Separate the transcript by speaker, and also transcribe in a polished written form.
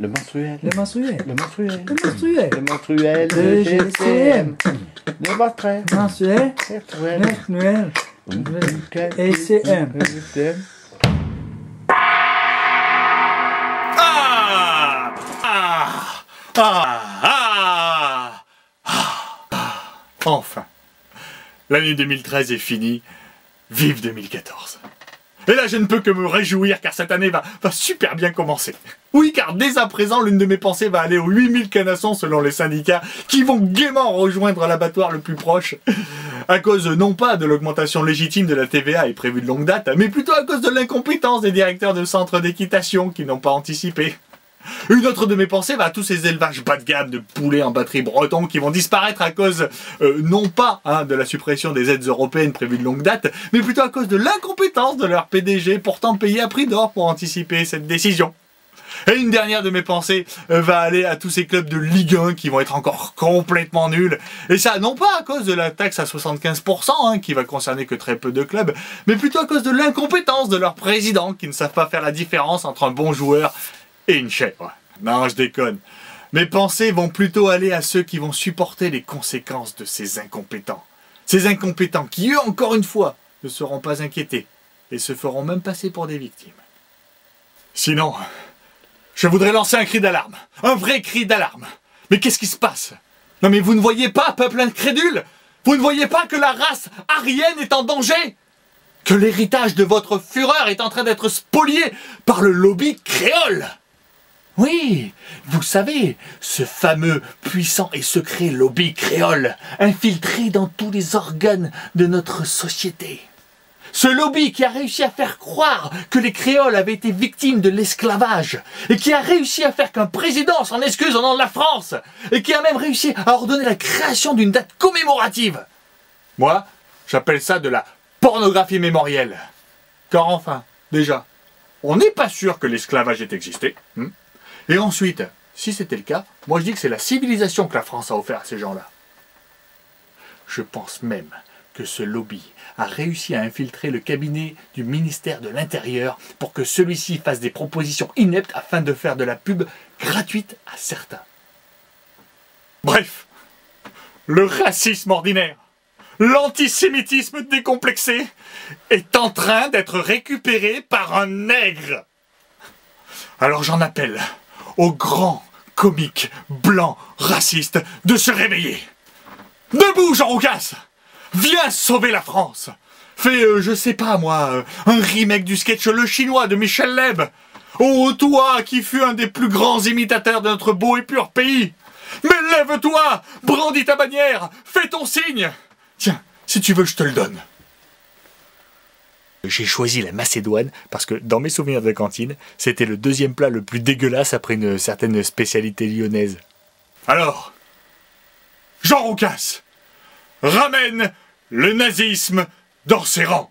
Speaker 1: Le menstruel.
Speaker 2: Le menstruel.
Speaker 1: Le menstruel.
Speaker 2: Le menstruel.
Speaker 1: Le menstruel.
Speaker 2: Le GCM.
Speaker 1: Le menstruel.
Speaker 2: Mensuel.
Speaker 1: Menstruel.
Speaker 2: Mensuel. ECM.
Speaker 3: Ah ah ah ah. Enfin, l'année 2013 est finie. Vive 2014. Et là, je ne peux que me réjouir car cette année va super bien commencer. Oui, car dès à présent, l'une de mes pensées va aller aux 8000 canassons selon les syndicats qui vont gaiement rejoindre l'abattoir le plus proche. À cause non pas de l'augmentation légitime de la TVA et prévue de longue date, mais plutôt à cause de l'incompétence des directeurs de centres d'équitation qui n'ont pas anticipé. Une autre de mes pensées va à tous ces élevages bas de gamme de poulets en batterie breton qui vont disparaître à cause, non pas de la suppression des aides européennes prévues de longue date, mais plutôt à cause de l'incompétence de leur PDG pourtant payé à prix d'or pour anticiper cette décision. Et une dernière de mes pensées va aller à tous ces clubs de Ligue 1 qui vont être encore complètement nuls. Et ça, non pas à cause de la taxe à 75%, qui va concerner que très peu de clubs, mais plutôt à cause de l'incompétence de leurs présidents qui ne savent pas faire la différence entre un bon joueur et une chèvre. Non, je déconne. Mes pensées vont plutôt aller à ceux qui vont supporter les conséquences de ces incompétents. Ces incompétents qui, eux, encore une fois, ne seront pas inquiétés et se feront même passer pour des victimes. Sinon, je voudrais lancer un cri d'alarme. Un vrai cri d'alarme. Mais qu'est-ce qui se passe? Non mais vous ne voyez pas, peuple incrédule? Vous ne voyez pas que la race aryenne est en danger? Que l'héritage de votre fureur est en train d'être spolié par le lobby créole? Oui, vous savez, ce fameux puissant et secret lobby créole, infiltré dans tous les organes de notre société. Ce lobby qui a réussi à faire croire que les créoles avaient été victimes de l'esclavage, et qui a réussi à faire qu'un président s'en excuse au nom de la France, et qui a même réussi à ordonner la création d'une date commémorative. Moi, j'appelle ça de la pornographie mémorielle. Car enfin, déjà, on n'est pas sûr que l'esclavage ait existé. Et ensuite, si c'était le cas, moi je dis que c'est la civilisation que la France a offert à ces gens-là. Je pense même que ce lobby a réussi à infiltrer le cabinet du ministère de l'Intérieur pour que celui-ci fasse des propositions ineptes afin de faire de la pub gratuite à certains. Bref, le racisme ordinaire, l'antisémitisme décomplexé est en train d'être récupéré par un nègre. Alors j'en appelle aux grands comiques blancs racistes de se réveiller. Debout, Jean Roucas! Viens sauver la France! Fais, je sais pas moi, un remake du sketch Le Chinois de Michel Leb. Oh, toi qui fus un des plus grands imitateurs de notre beau et pur pays! Mais lève-toi! Brandis ta bannière! Fais ton signe! Tiens, si tu veux, je te le donne. J'ai choisi la Macédoine parce que, dans mes souvenirs de cantine, c'était le deuxième plat le plus dégueulasse après une certaine spécialité lyonnaise. Alors, Jean Roucas, ramène le nazisme dans ses rangs.